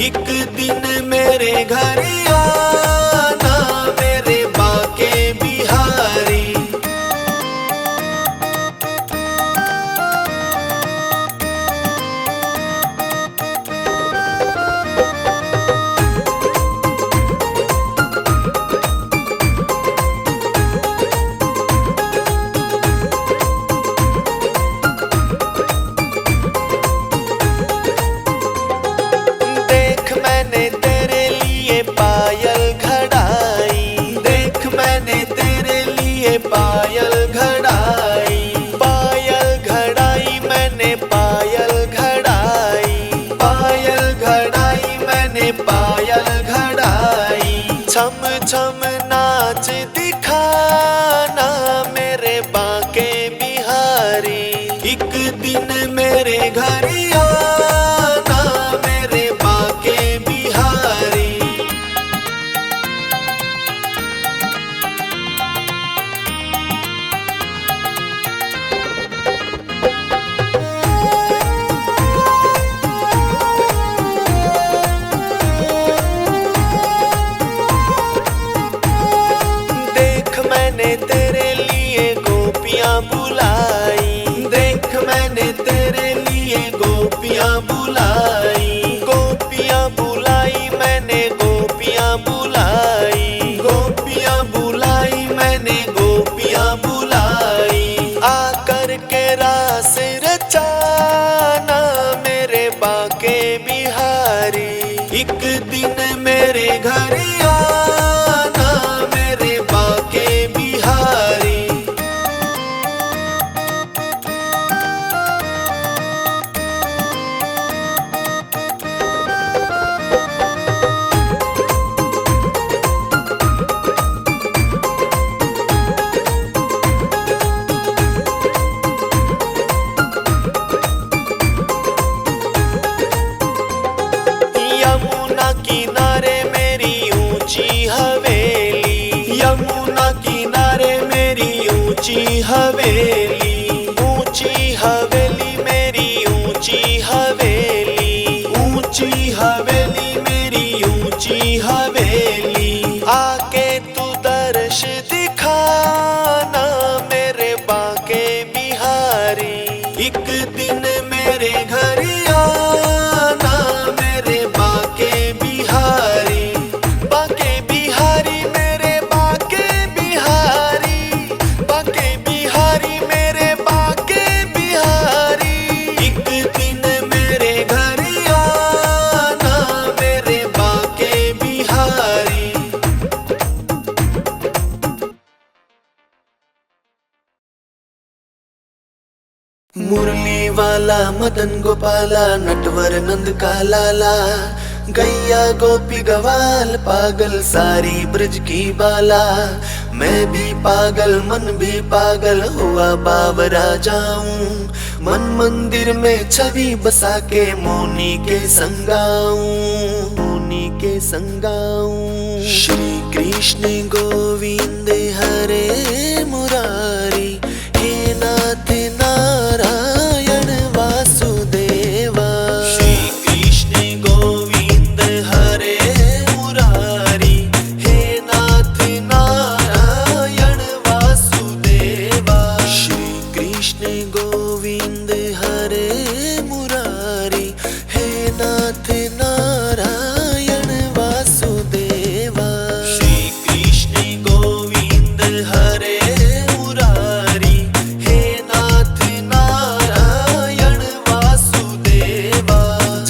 एक दिन मेरे घर आना मेरे बाके बिहारी। देख मैंने तेरे लिए पायल घड़ाई, देख मैंने तेरे लिए पायल घड़ाई, पायल घड़ाई मैंने पायल घड़ाई, पायल घड़ाई मैंने पायल घड़ाई। छम छम नाच दिखाना मेरे बाके बिहारी। एक दिन मेरे घर आना मेरे बाके बिहारी। देख मैंने तेरे लिए गोपियां बुलाई, देख मैंने तेरे लिए गोपियां बुलाई, गोपियां बुलाई मैंने गोपियां बुलाई, गोपियां बुलाई मैंने गोपियां बुलाई। आकर के रास रचाना मेरे बाके बिहारी। एक दिन मेरे घर आना मेरे बाके बिहारी। यमुना किनारे मेरी ऊंची हवेली, यमुना किनारे मेरी ऊंची हवेली, ऊंची हवेली मेरी ऊंची हवेली, ऊंची हवेली मेरी ऊंची हवेली। आके तू दर्श दिखाना मेरे बाके बिहारी। एक दिन मेरे घर आना मेरे बाके बिहारी। बाके बिहारी मेरे बाके बिहारी, बाके बिहारी मेरे बाके बिहारी। एक दिन मेरे घर आना मेरे बाके बिहारी। मुरली वाला मदन गोपाला नटवर नंद का लाला, गैया गोपी गवाल पागल सारी ब्रज की बाला। मैं भी पागल मन भी पागल हुआ बावरा जाऊं, मन मंदिर में छवि बसा के मौनी के संगाऊं, मौनी के संगाऊं। श्री कृष्ण गोविंद हरे मुरारी, हे नाथ नारायण वासुदेवा। श्री कृष्ण गोविंद हरे मुरारी, हे नाथ नारायण वासुदेवा। श्री कृष्ण गोविंद हरे मुरारी, हे नाथ नारायण वासुदेवा। श्री कृष्ण गोविंद हरे मुरारी, हे नाथ नारायण वासुदेवा।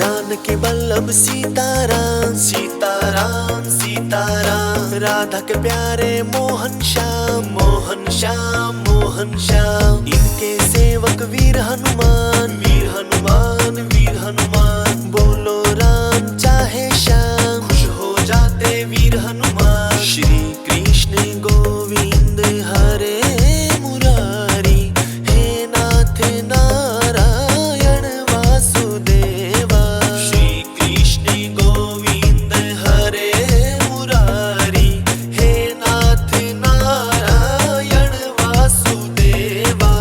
जानकी वल्लभ सीताराम सीताराम सीताराम, राधा के प्यारे मोहन श्याम मोहन श्याम मोहन श्याम। इनके सेवक वीर हनुमान वीर हनुमान वीर हनुमान। बोलो राम चाहे श्याम, खुश हो जाते वीर हनुमान। श्री कृष्ण गोविंद हरे मुरारी, हे नाथ नारायण वासुदेवा। श्री कृष्ण गोविंद हरे मुरारी, हे नाथ नारायण वासुदेवा।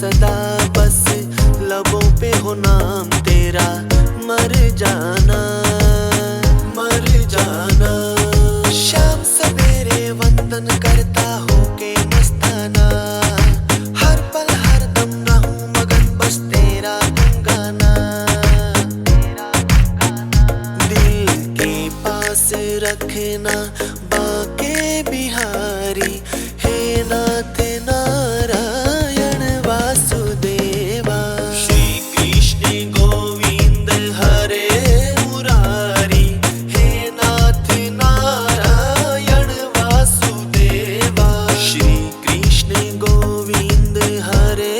सदा बस लबों पे हो नाम तेरा, मर जाना मर जाना। शाम सवेरे वंदन करता हूँ के मस्ताना, हर पल हर दम रहूं मगन बस तेरा गुनगाना। दिल के पास रखना बाके बिहारी, हे नाथ नारायण वासुदेवा। श्री कृष्ण गोविंद हरे मुरारी, हे नाथ नारायण वासुदेवा। श्री कृष्ण गोविंद हरे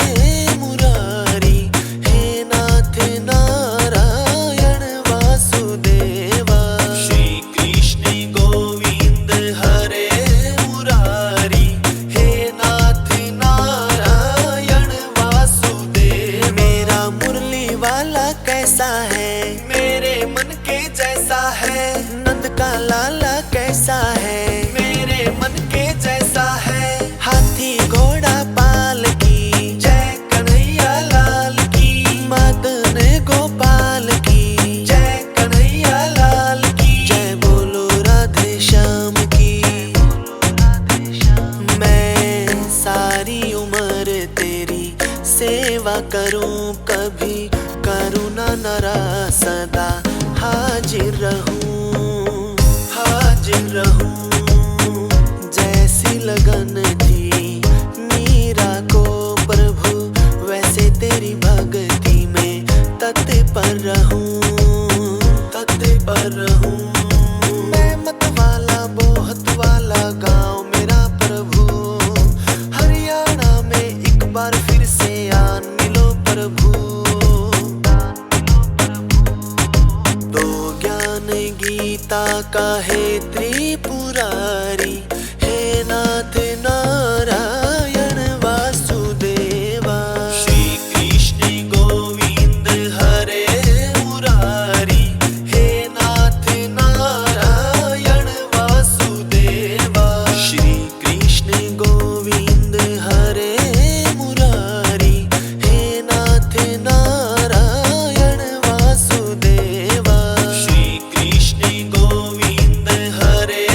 मुरारी, हे नाथ नारायण वासुदेवा। श्री कृष्ण गोविंद हरे मुरारी, हे नाथ नारायण वासुदेव। मेरा मुरली वाला कैसा है, मेरे मन के जैसा है। नंद का लाला कैसा है, मेरे मन के जैसा है। हाथी घोड़ा पाल की, जय कन्हैया लाल की। मदन गोपाल की, जय कन्हैया लाल की। जय बोलो राधे श्याम की। मैं सारी उम्र तेरी सेवा करूं, कभी करुणा न रहा, सदा हाजिर रहूं हाजिर रहूं। जैसी लगन थी मीरा को प्रभु, वैसे तेरी भक्ति में तत्पर रहूं तत्पर रहूं। मैं मत वाला बोहत वाला गाँव मेरा प्रभु, हरियाणा में एक बार फिर से आन मिलो प्रभु। दो ज्ञान गीता का है त्रिपुरारी, हे नाथ नारायण वासुदेवा। श्री कृष्ण गोविंद हरे मुरारी, हे नाथ नारायण वासुदेवा। श्री कृष्ण गोविंद हरे मुरारी, हे नाथ नारायण वासुदेवा। श्री कृष्ण गोविंद हरे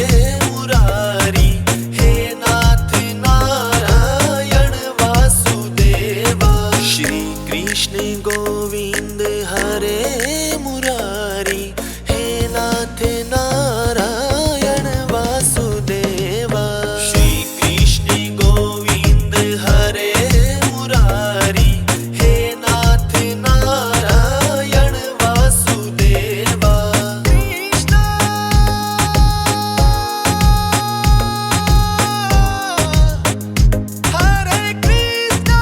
मुरारी, हे नाथ नारायण वासुदेवा। श्री कृष्ण गोविंद हरे मुरारी, हे नाथ नारायण वासुदेवा। श्री कृष्ण गोविंद हरे मुरारी, हे नाथ नारायण वासुदेवा। कृष्णा हरे कृष्णा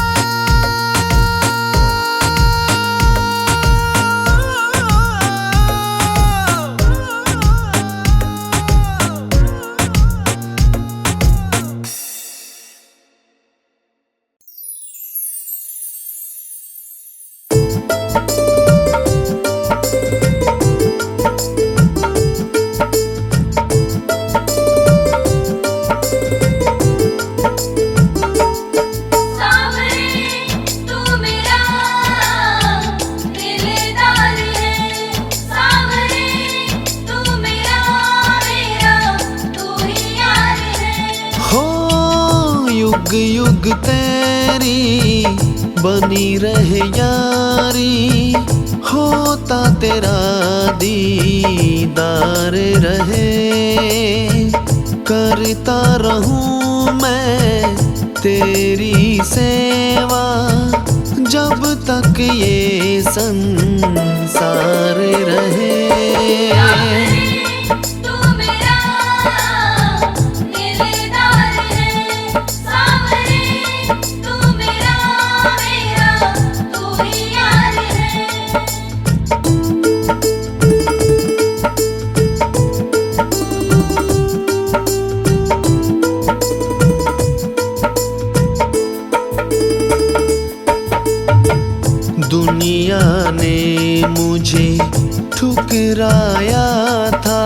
युग युग तेरी बनी रहे यारी, होता तेरा दीदार रहे। करता रहूं मैं तेरी सेवा, जब तक ये संसार रहे। दुनिया ने मुझे ठुकराया था,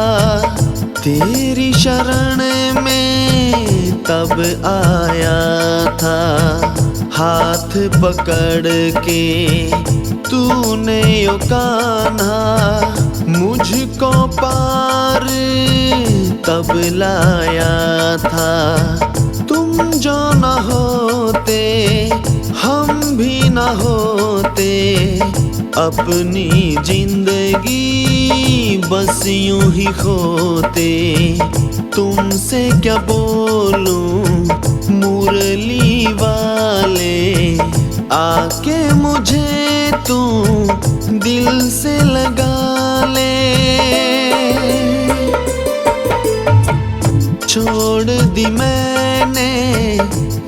तेरी शरण में तब आया था। हाथ पकड़ के तूने यो कान्हा मुझको पार तब लाया था। तुम जो न होते हम भी न होते, अपनी जिंदगी बस यूं ही खोते। तुमसे क्या बोलूं मुरली वाले, आके मुझे तू दिल से लगा ले। छोड़ दी मैंने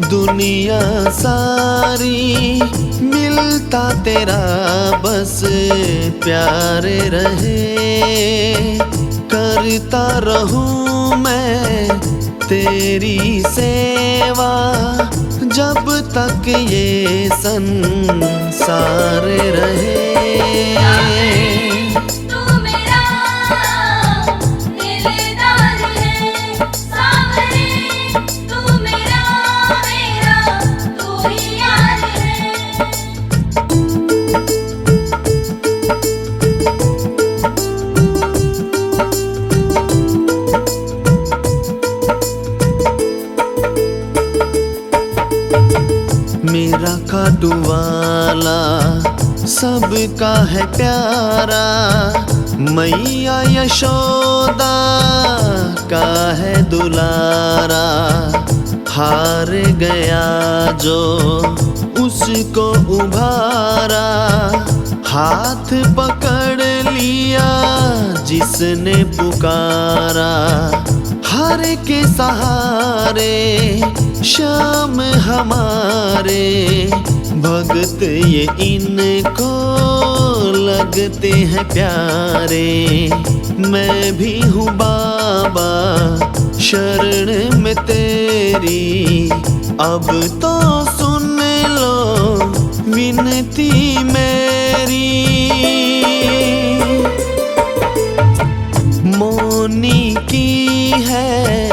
दुनिया सारी, मिलता तेरा बस प्यार रहे। करता रहूं मैं तेरी सेवा, जब तक ये संसार रहे। मेरा खाटू वाला सबका है प्यारा, मैया यशोदा का है दुलारा। हार गया जो उसको उभारा, हाथ पकड़ लिया जिसने पुकारा। हर के सहारे शाम हमारे, भगत ये इनको लगते हैं प्यारे। मैं भी हूँ बाबा शरण में तेरी, अब तो सुन लो विनती मेरी। मोनी की है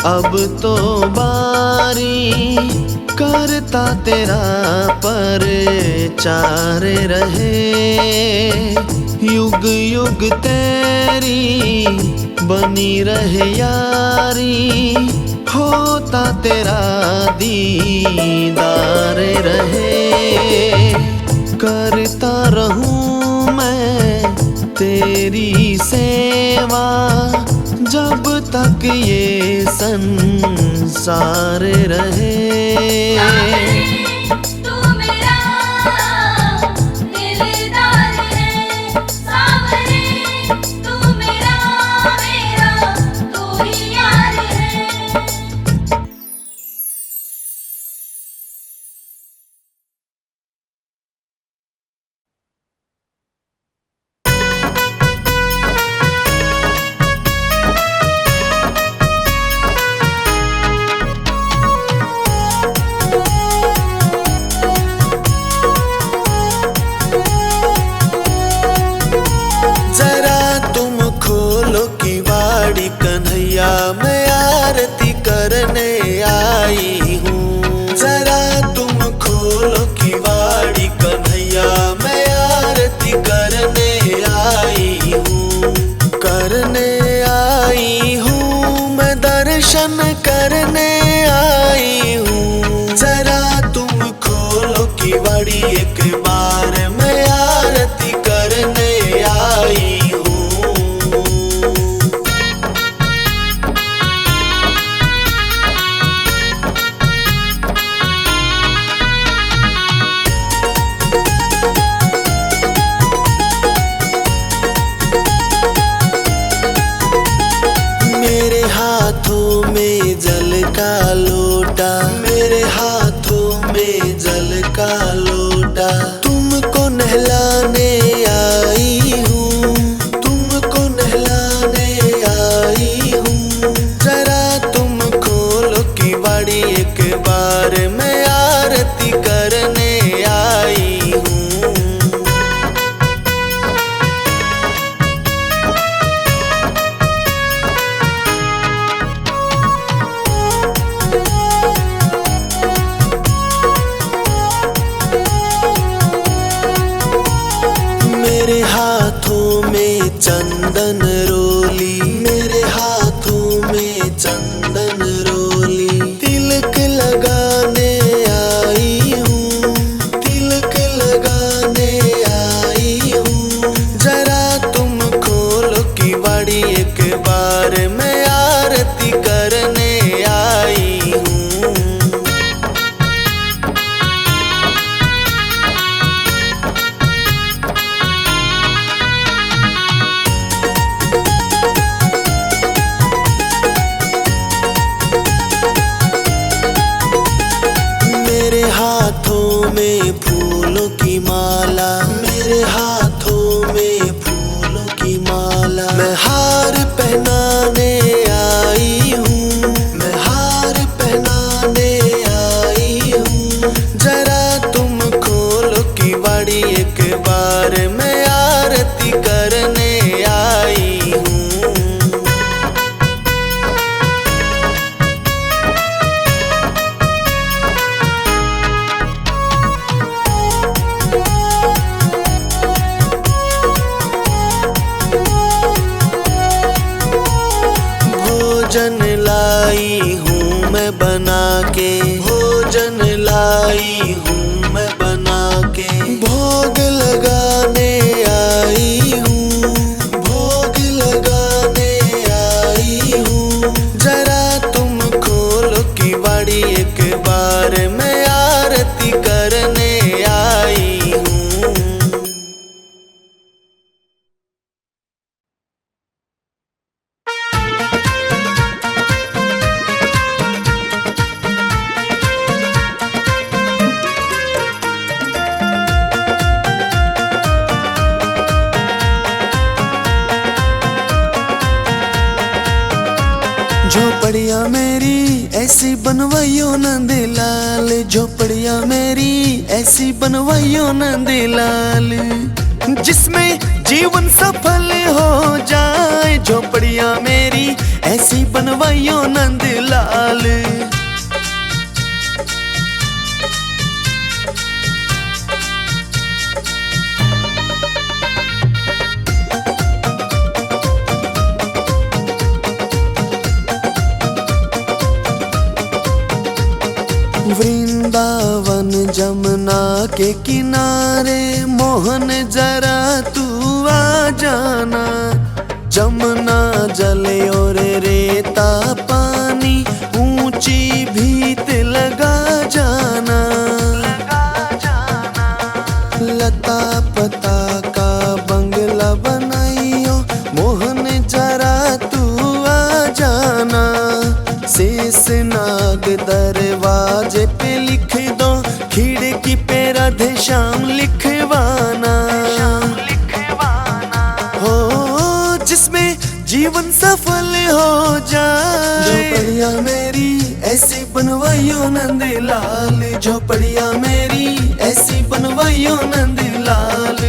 अब तो बारी, करता तेरा परचार रहे। युग युग तेरी बनी रहे यारी, होता तेरा दीदार रहे। करता रहूं मैं तेरी सेवा, जब तक ये संसार रहे। मैं आरती करने आई हूँ। जरा तुम खोलो किवाड़ी कन्हैया, मैं आरती करने आई हूँ। करने आई हूँ मैं दर्शन करने आई हूँ। जरा तुम खोलो किवाड़ी एक बार, मैं आरती करने आई हूँ। मेरे हाथों में जल का लोटा, मेरे हाथों में जल का लोटा, तुमको नहलाने आई हूँ, तुमको नहलाने आई हूँ। जरा तुम खोलो किवाड़ी एक बार, मैं आरती करने आई हूँ। आई हूँ मैं बना के, भोग लगाने आई हूँ, भोग लगाने आई हूँ। जरा तुम खोलो किवाड़ी एक बार, मैं आरती करने आई हूँ। झोपड़िया मेरी ऐसी बनवाइयो नंद लाल, झोपड़िया मेरी ऐसी बनवाइयो नंद लाल, जिसमें जीवन सफल हो जाए। झोपड़िया मेरी ऐसी बनवाइयो नंद लाल। वृंदावन जमुना के किनारे मोहन जरा तू आ जाना। जमुना जल और रेता पानी ऊंची भीत लगा जाना। लता पता का बंगला बनाइयो मोहन जरा तू आ जाना। शेष नाग दरवाजे पे लिख दो, खिड़की पे राधे श्याम लिखवाना। हो जिसमें जीवन सफल हो जाए। झोपड़िया मेरी ऐसी बनवाइयो नंद लाल, झोपड़िया मेरी ऐसी बनवाइयो नंद लाल।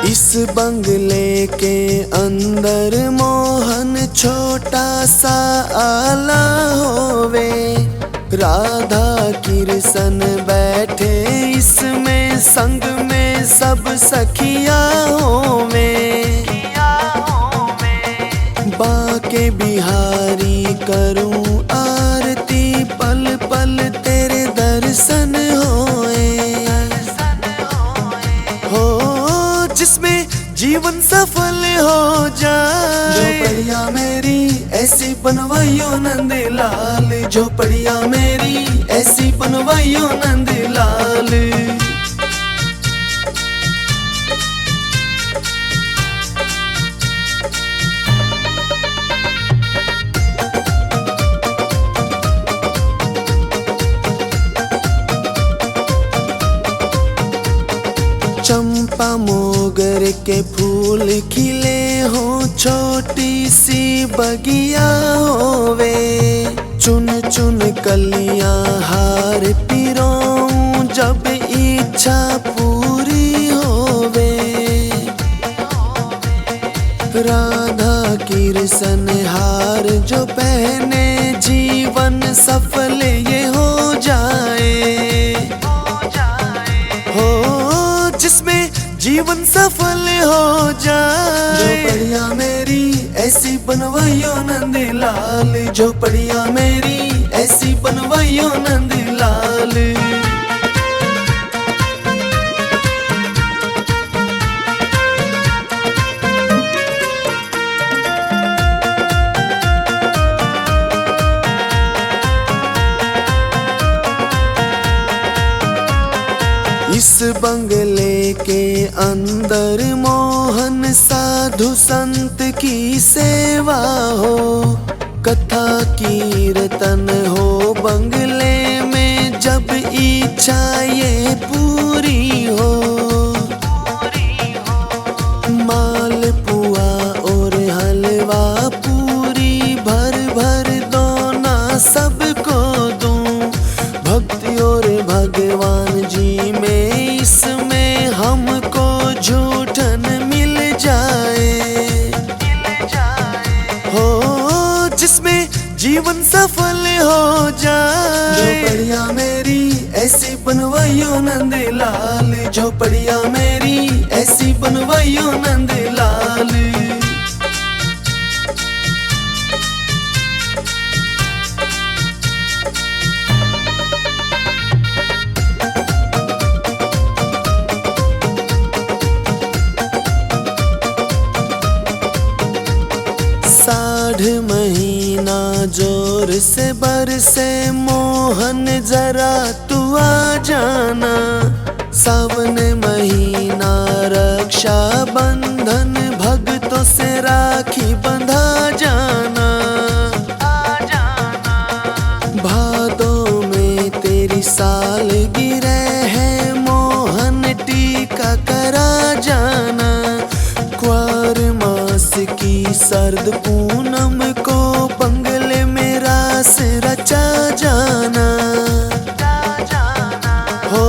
इस बंगले के अंदर मोहन छोटा सा आला होवे। राधा कृष्ण बैठे इसमें, संग में सब सखिया होवे। बाके बिहारी करूं आरती, पल पल तेरे दर्शन होए। जिसमें जीवन सफल हो जाए। झोपड़िया मेरी ऐसी बनवाइयो नंद लाल, झोपड़िया मेरी ऐसी बनवाइयो नंद लाल। चंपा मोगर के फूल खिले हो, छोटी सी बगिया होवे। चुन चुन कलियां हार पिरों, जब इच्छा पूरी होवे। राधा कृष्ण हार जो पहने, जीवन सफल ये हो जाए। जिसमें जीवन सफल हो जाए। झोपड़िया मेरी ऐसी बनवाइयो नंद लाल, झोपड़िया मेरी ऐसी बनवाइयो नंद लाल। इस बंगले के अंदर मोहन साधु संत की सेवा हो। कथा कीर्तन हो बंगले में, जब इच्छा ये पूरी हो। माल पुआ और हलवा पूरी भर भर दो ना सबको दूं। भक्ति और भगवान जी में इसमें हमको झूठन मिल जाए। हो जिसमें जीवन सफल हो जाए। झोपड़िया में बनवाइयो नंद लाल, झोपड़िया मेरी ऐसी बनवाइयो नंद लाल। साढ़ महीना जोर से बरसे मोहन जरा तू आ जाना, सावन महीना रक्षा बंधन भक्तों से राखी बंधा जाना। भादों में तेरी सालगिरह है मोहन टीका करा जाना, क्वार मास की सर्द पूनम को बंगले में रास रचा जाना, हो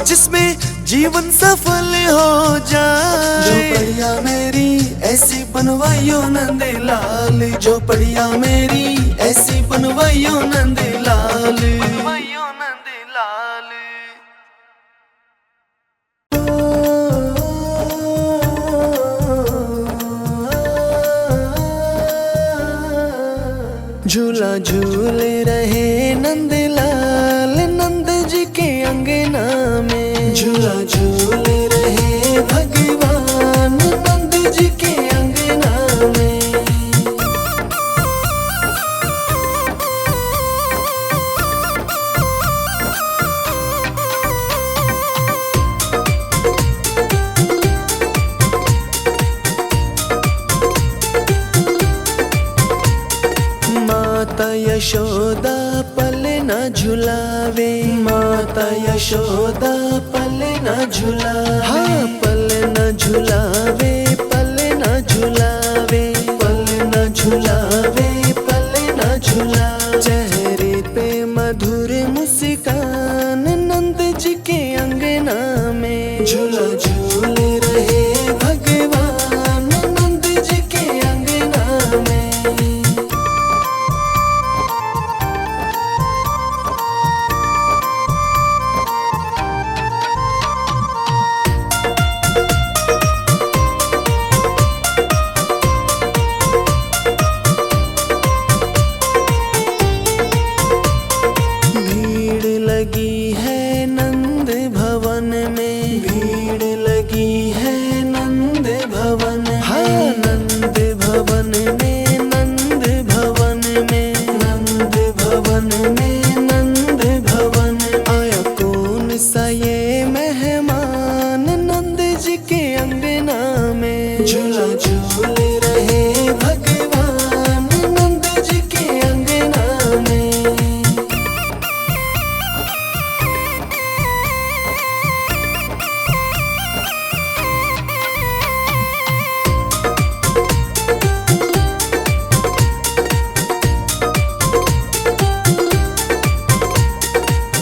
जिसमें जीवन सफल हो जाए। झोपड़िया मेरी ऐसी बनवाइयो नंद लाल, झोपड़िया मेरी ऐसी बनवाइयो नंद लाल। झूला झूल रहे नंद लाल नंद जी के अंगना में, झूला झूल रहे भगवान नंद जी के अंगना में। माता यशोदा पल न झुलावे, माता यशोदा पल न झुलावे, हाँ पल न झुलावे, पल न झुलावे, पल न झुलावे, पल न झुलावे। चेहरे पे मधुर मुस्कान नंद जी के अंगना में, झूला झूल रहे भगवान नंद जी के अंगना में। लगी है नंद भवन में, भीड़ लगी है नंद भवन, हाँ नंद भवन में, नंद भवन में, नंद भवन में, नंद भवन। आया कौन सा ये मेहमान नंद जी के अंगना में, झूला झूल रहे भगवान नंद जी के अंगना में।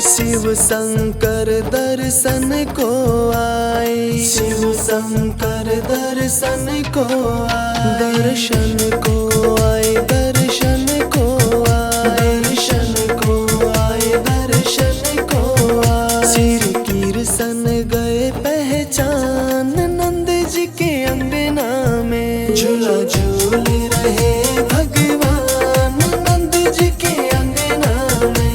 शिव शंकर दर्शन को आए, शिव शंकर दर्शन को आए, दर्शन को आए, दर्शन को आए, दर्शन को आए, दर्शन को आए। सिर कीर्तन गए पहचान नंद जी के अंगना में, झूला झूल रहे भगवान नंद जी के अंगना में।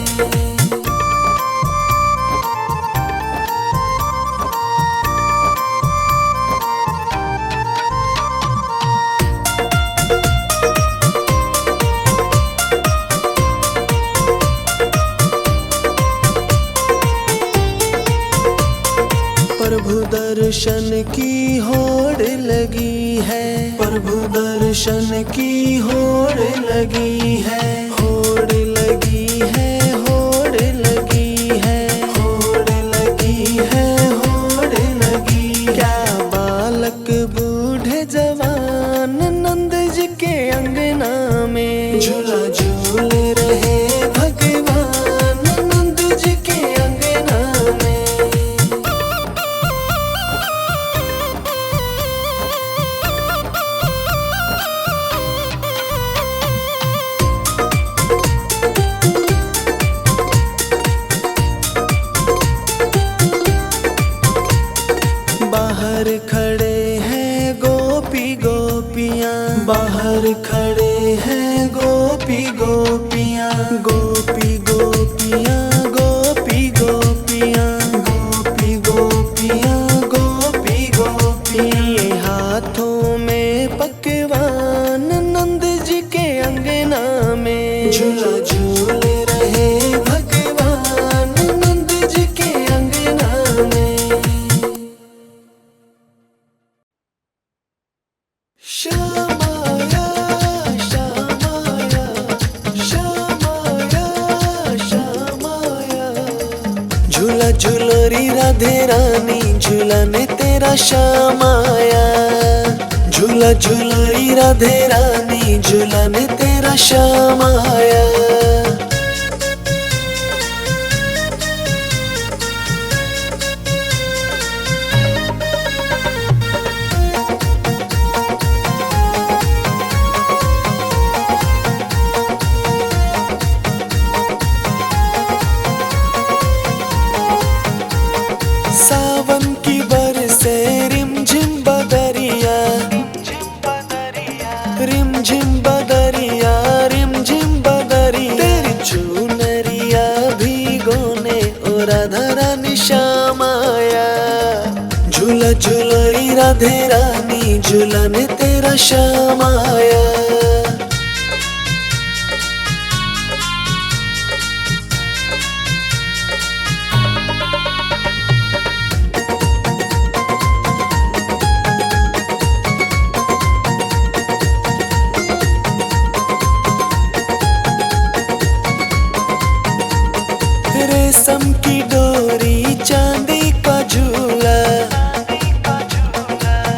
प्रभु दर्शन की होड़ लगी है, प्रभु दर्शन की होड़ लगी है, होड़ लगी है, होड़ लगी है, होड़ लगी है, होड़ लगी। क्या बालक बूढ़े जवान नंद जी के अंगना में, झूला झूल रहे भगवान नंद जी के अंगना में। बाहर खड़े हैं गोपी गोपियाँ, बाहर खड़े हैं गोपी गोपियाँ, गोपी गोपियाँ, गोपी गोपियाँ, गोपी गोपियाँ, गोपी गोपियाँ। हाथों में पकवान नंद जी के अंगना में, झूला झूल रहे भगवान नंद जी के अंगना में। श्याम आया, श्याम आया, श्याम आया, श्याम आया। झूला झूलोरी राधे रानी, झूला ने तेरा श्याम आया। झूला झूलोरी राधे रानी, झूला ने तेरा श्याम आया। सावन की बरसे रिमझिम बदरिया, रिमझिम बदरिया, रिमझिम बदरिया। तेरी चुनरिया भीगोने ओ राधा रानी श्याम आया। झूला झूलोरी राधे रानी, झूला ने तेरा श्याम आया। रेशम की डोरी चांदी का झूला,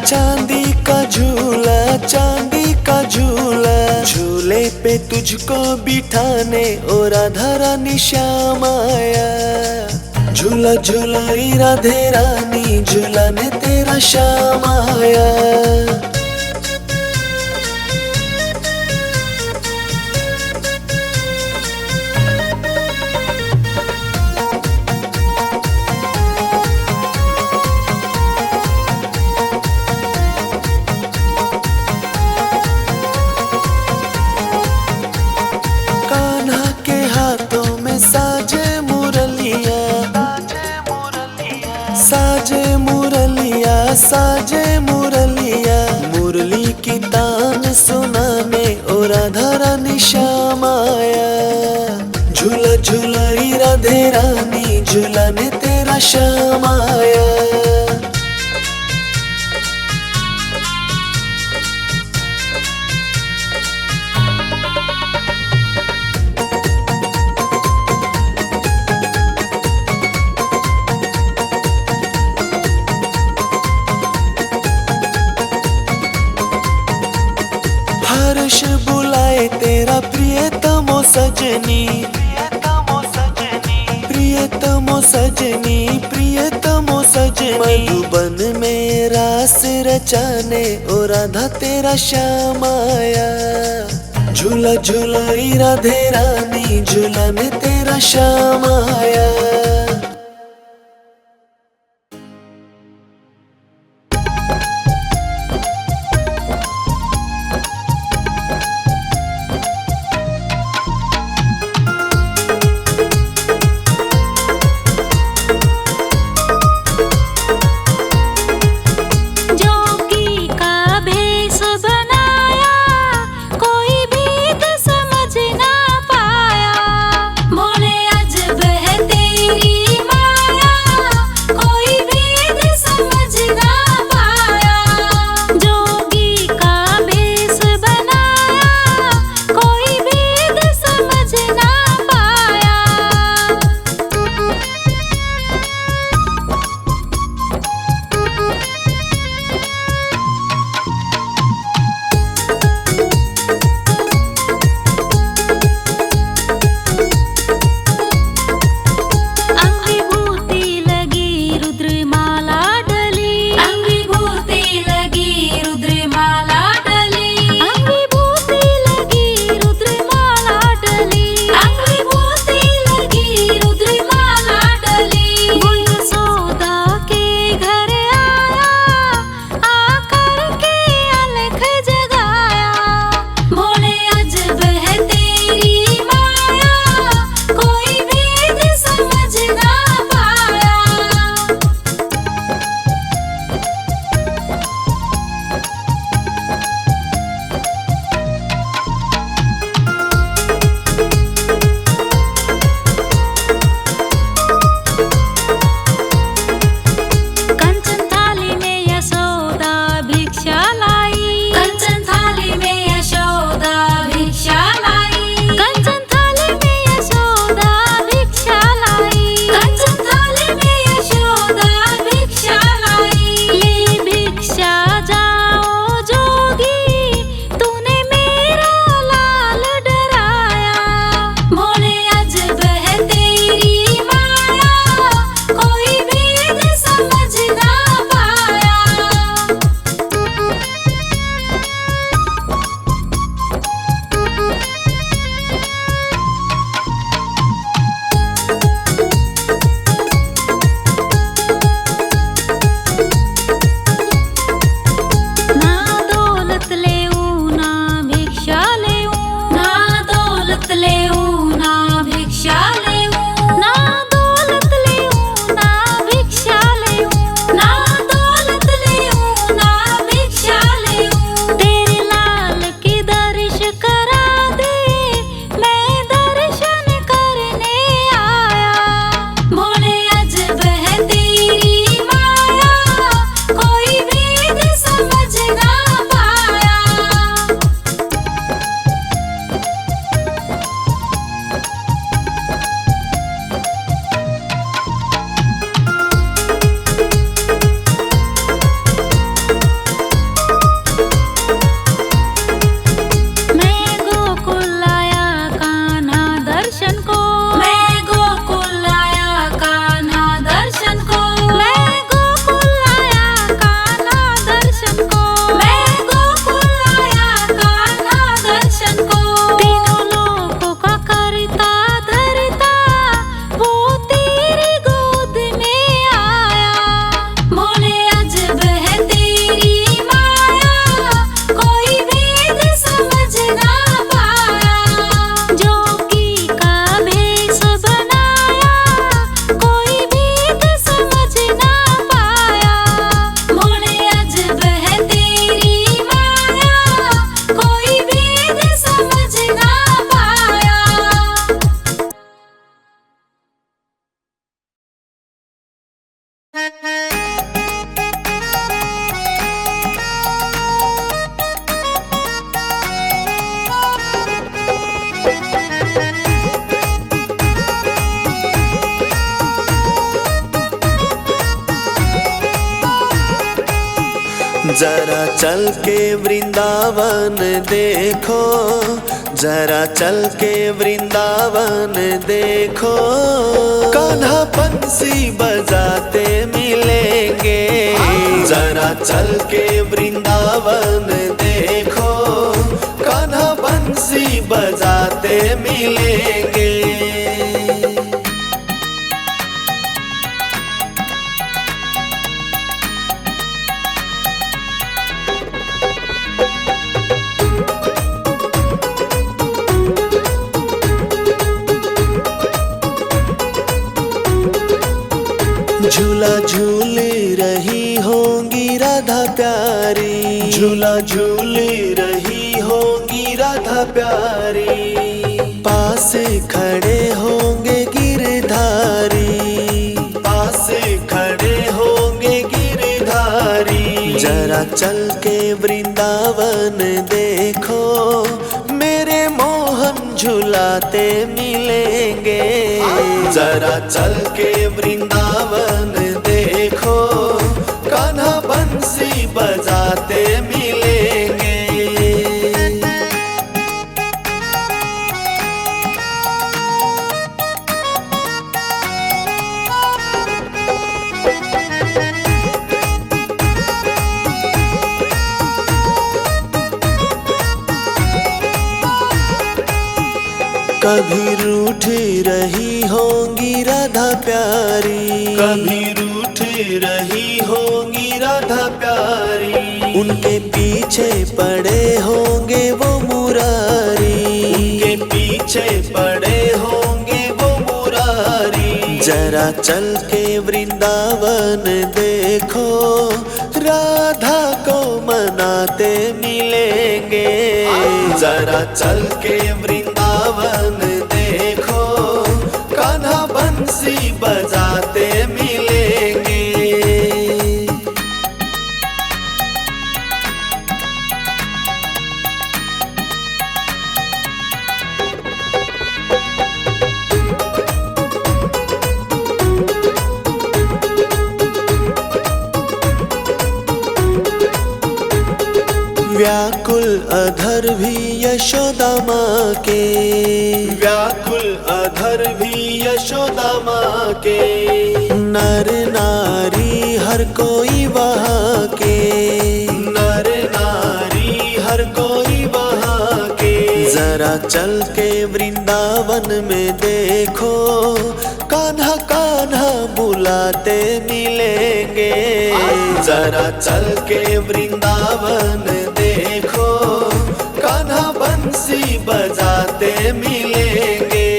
चांदी का झूला, चांदी का झूला। झूले पे तुझको बिठाने ओ राधा रानी श्याम आया। झूला झूलोरी राधे रानी, झूला ने तेरा श्याम आया। साजे मुरलिया, साजे मुरलिया, साजे मुरलिया। मुरली की तान सुनाने ओ राधा रानी श्याम आया। झूला झूलोरी राधे रानी, झूला ने तेरा श्याम आया। हर्ष बुलाए तेरा प्रियतमो सजनी, प्रियतमो सजनी, प्रियतमो सजनी। मधुबन में रास रचाने ओ राधा तेरा श्याम आया। झूला झूलोरी राधे रानी, झूला ने तेरा श्याम आया। तेरी जरा चल के वृंदावन देखो, जरा चल के वृंदावन देखो, कान्हा बंसी बजाते मिलेंगे। जरा चल के वृंदावन देखो, कान्हा बंसी बजाते मिलेंगे। झूला झूल रही होंगी राधा प्यारी, झूला झूल रही होंगी राधा प्यारी, पास खड़े होंगे गिरधारी, पास खड़े होंगे गिरधारी। जरा चल के वृंदावन देखो, मेरे मोहन झुलाते मिलेंगे। जरा चल के वृंदावन देखो, कान्हा बंसी बजाते मिलेंगे। कभी रूठ रही होंगी राधा प्यारी, कभी रूठ रही होंगी राधा प्यारी, उनके पीछे पड़े होंगे वो मुरारी, उनके पीछे पड़े होंगे वो मुरारी। जरा चल के वृंदावन देखो, राधा को मनाते मिलेंगे। जरा चल के वृंदावन देखो, कान्हा बंसी बजाते मिलेंगे। व्याकुल अधर भी यशोदा माँ के, व्याकुल अधर भी यशोदा माँ के, नर नारी हर कोई वहाँ के, नर नारी हर कोई वहाँ के। जरा चल के वृंदावन में देखो, कान्हा कान्हा बुलाते मिलेंगे। जरा चल के वृंदावन देखो, कान्हा बंसी बजाते मिलेंगे।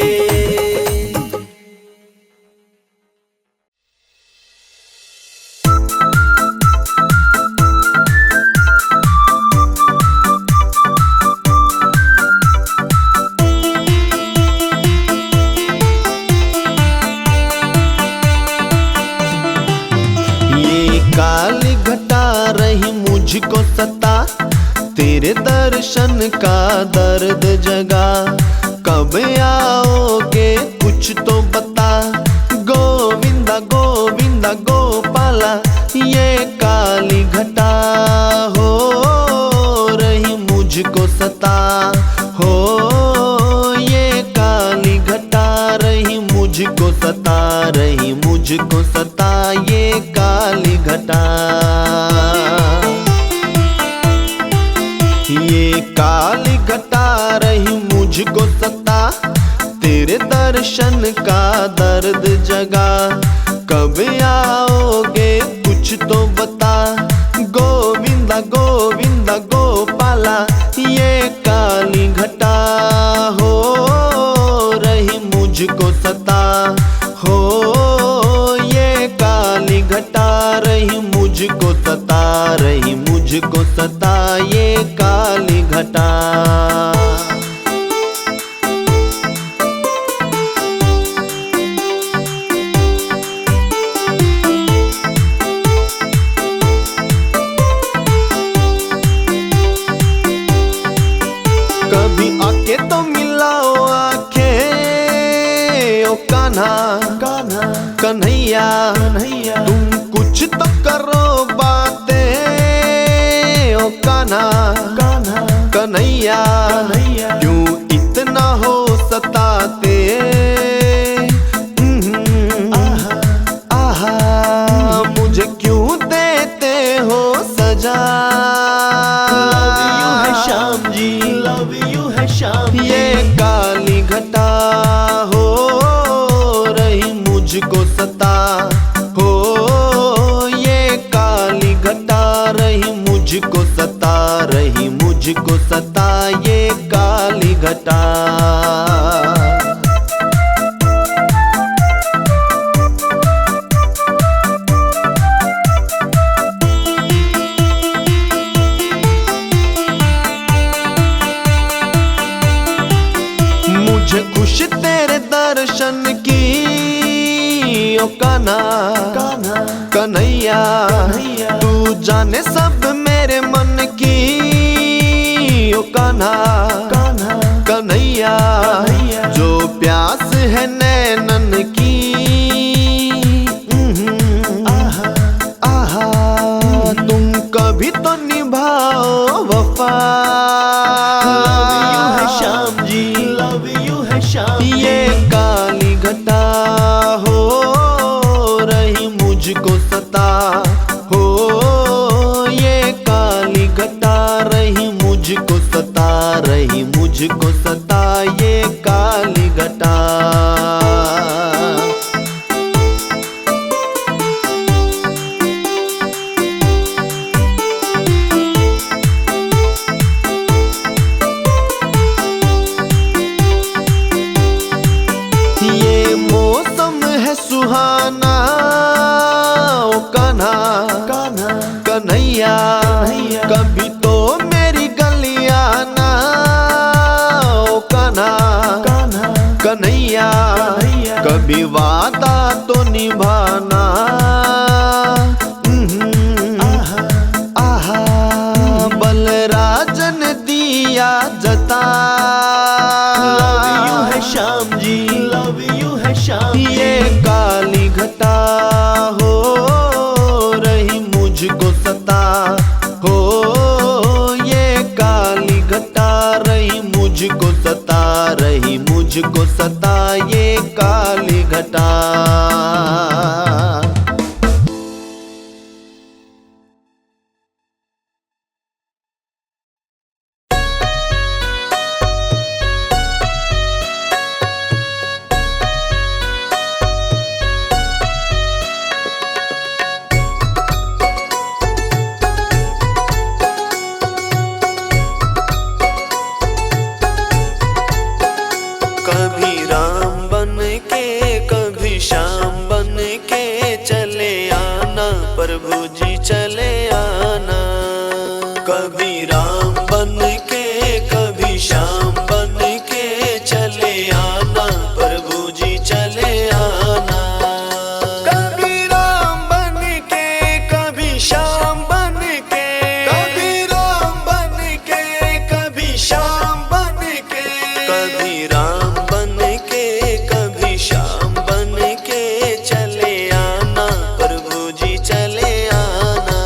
काली घटा रही मुझको सता, तेरे दर्शन का दर्द जगा, कब आओगे कुछ तो बता। गोविंदा गोविंदा गोपाला, ये काली घटा हो रही मुझको सता, हो ये काली घटा रही मुझको सता, रही मुझको सता ये काली घटा। ये काली घटा रही मुझको सता, तेरे दर्शन का दर्द जगा, कब आओगे कुछ तो बता। गोविंदा गोविंदा गोपाला, ये काली घटा हो रही मुझको सता, हो ये काली घटा रही मुझको सता, रही मुझको सता ये काली घटा। कभी आके तो मिलाओ आंखें, ओ कान्हा कान्हा कन्हैया कन्हैया, तुम कुछ तो करो बातें, कन्हैया क्यों इतना हो सताते, आहा मुझे क्यों देते हो सजा। लव यू है श्याम जी, लव यू है श्याम जी। ये काली घटा हो रही मुझको सता, हो ये काली घटा रही मुझको सता रही, मुझको सता ये काली घटा। मुझे खुश तेरे दर्शन की ओ कान्हा कन्हैया, तू जाने सब मेरे मन की ओ कान्हा कन्हैया, जो प्यास है नैनन की, आहा तुम कभी तो निभाओ वफा। लव यू है श्याम जी, लव यू है श्याम। ये काली घटा हो रही मुझको सता, हो ये काली घटा रही मुझको सता रही, मुझको सता ये काली घटा। ये मौसम है सुहाना ओ कान्हा कन्हैया, कभी तो मेरी गलियां ना ओ कान्हा कन्हैया, कभी वादा तो निभाना, आहा बलराजन दिया जता। लव यू है श्याम जी, लव यू है श्याम। ये काली घटा हो रही मुझको सता, हो ये काली घटा रही मुझको सता रही, मुझको सता ये काली घटा। कभी राम बन के कभी श्याम बन के चले आना, प्रभु जी चले आना। कभी राम बन के कभी श्याम बन के चले आना, प्रभु जी चले आना। कभी राम बन के कभी श्याम बन के, कभी राम बन के कभी श्याम बन के, कभी राम बन के कभी श्याम बन के चले आना, प्रभु जी चले आना।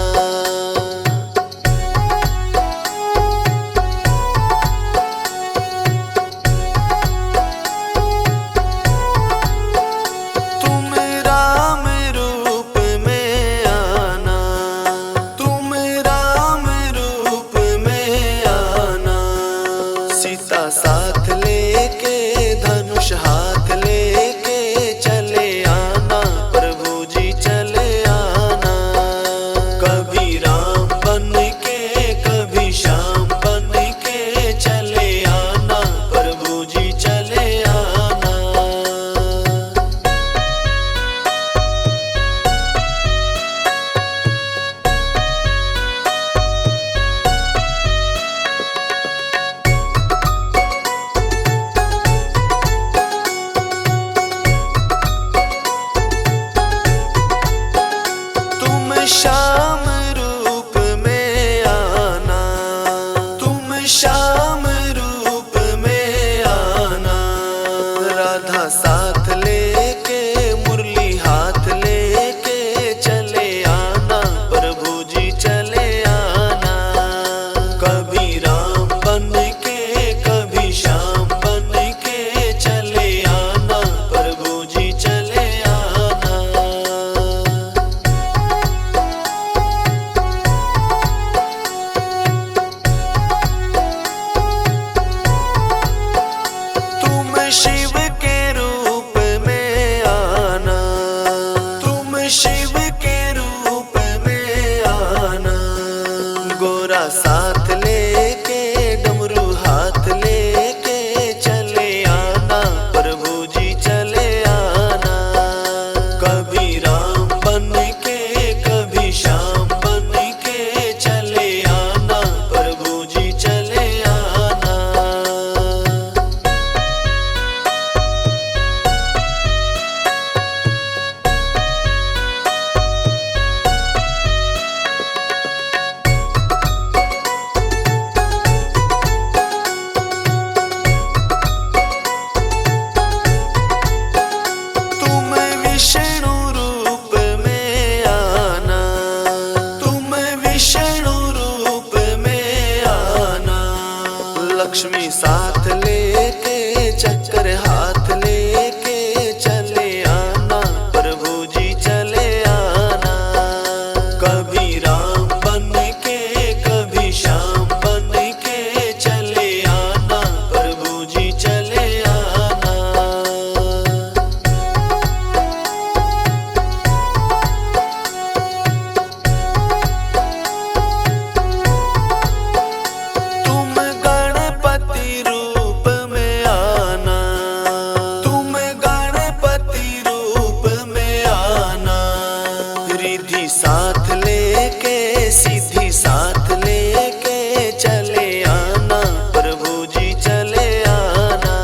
साथ लेके सीधी साथ लेके चले आना प्रभु जी चले आना।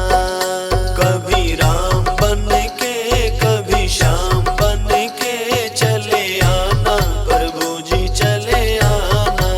कभी राम बन के कभी श्याम बन के चले आना प्रभु जी चले आना।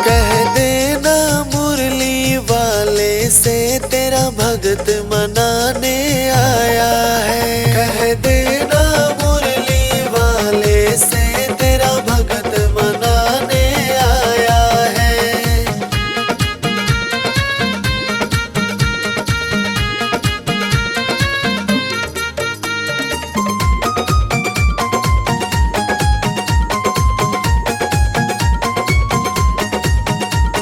कह देना मुरली वाले से तेरा भगत मनाने आया है। कह देना मुरली वाले से तेरा भगत मनाने आया है।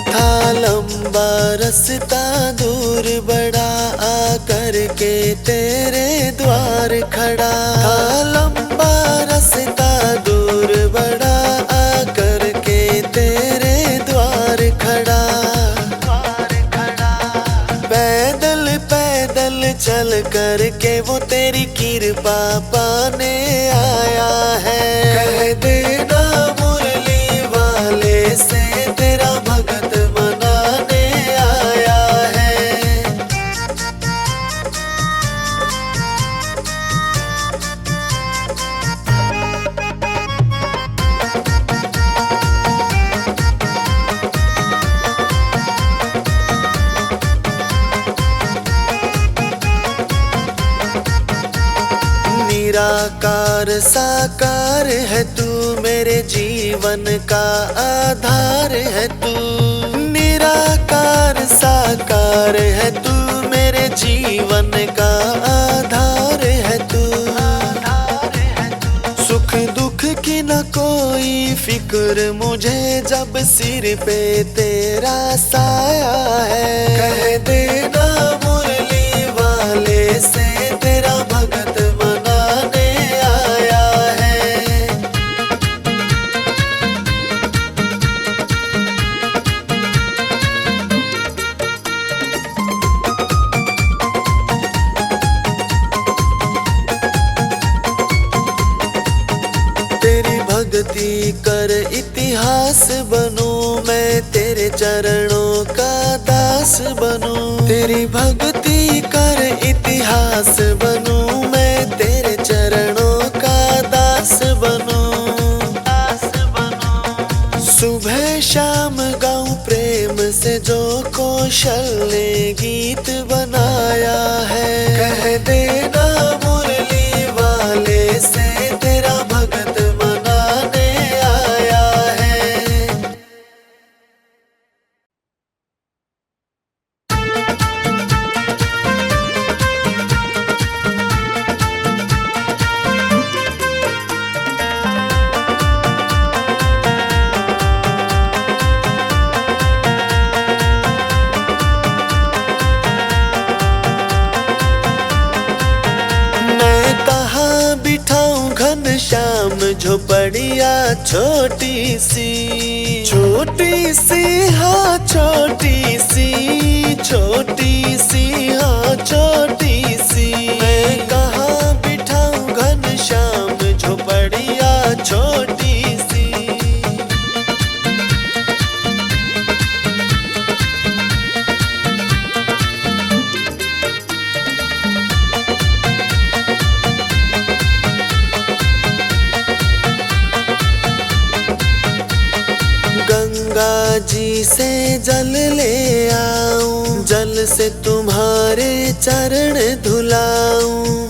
था लंबा रास्ता दूर बड़ा आकर के तेरे द्वार खड़ा। था लंबा रास्ता दूर बड़ा आकर के तेरे द्वार खड़ा। पैदल पैदल चल कर के वो तेरी कृपा पाने आया है। कह देना मुरली वाले से तेरा भगत मनाने आया है। निराकार साकार है तू मेरे जीवन का आधार है तू। निराकार साकार है तू मेरे जीवन का आधार है तू। सुख दुख की न कोई फिक्र मुझे जब सिर पे तेरा साया है। कह देना मुरली वाले से तेरा भगत मनाने आया है। तेरी भक्ति कर इतिहास बनूं मैं तेरे चरणों का दास बनूं। तेरी भक्ति कर इतिहास बनूं मैं तेरे चरणों का दास बनूं। सुबह शाम गाऊं प्रेम से जो कौशल ने गीत बनाया है। कह देना मुरली वाले से तेरा भगत मनाने आया है। मैं कहाँ बिठाऊं घनश्याम झोपड़िया छोटी सी। छोटी सी हाँ छोटी सी छोटी सी हाँ छोटी सी। मैं कहाँ बिठाऊं घनश्याम झोपड़िया छोटी सी। गंगा जी से जल ले आऊं जल से तुम्हारे चरण धुलाऊं।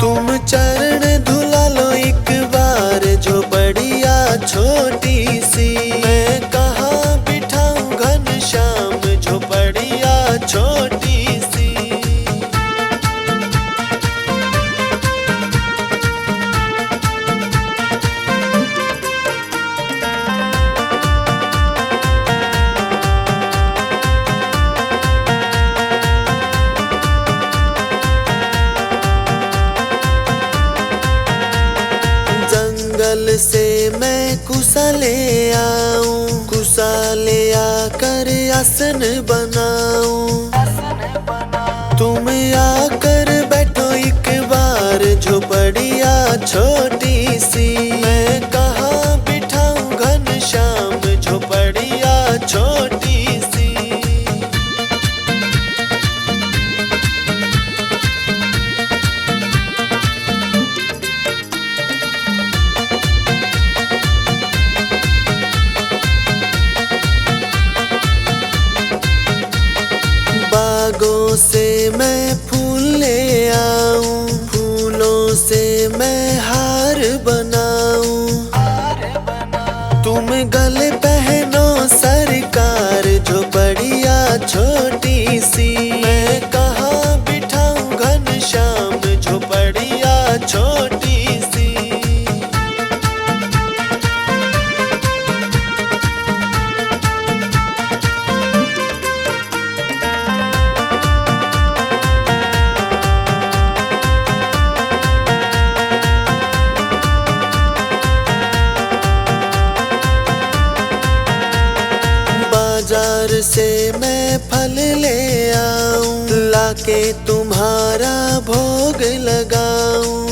तुम चरण धुला लो एक बार झोपड़िया छोटी सी। मैं कहाँ बिठाऊं घनश्याम झोपड़िया छोटी सी। जंगल से मैं कुसा ले आऊं, कुसा ले आकर आसन बनाऊं। तुम आकर बैठो एक बार झोपड़िया छोटी सी, मैं कहाँ बिठाऊं घनश्याम झोपड़िया छोटी सी। बागों से मैं फूल ले आऊं, फूलों से मैं हार बनाऊं। तुम गले पहनो सरकार झोपड़िया छोटी सी, मैं कहाँ बिठाऊं घनश्याम झोपड़िया छोटी सी। बाजार से मैं फल ले आऊं, लाके तुम्हारा भोग लगाऊं।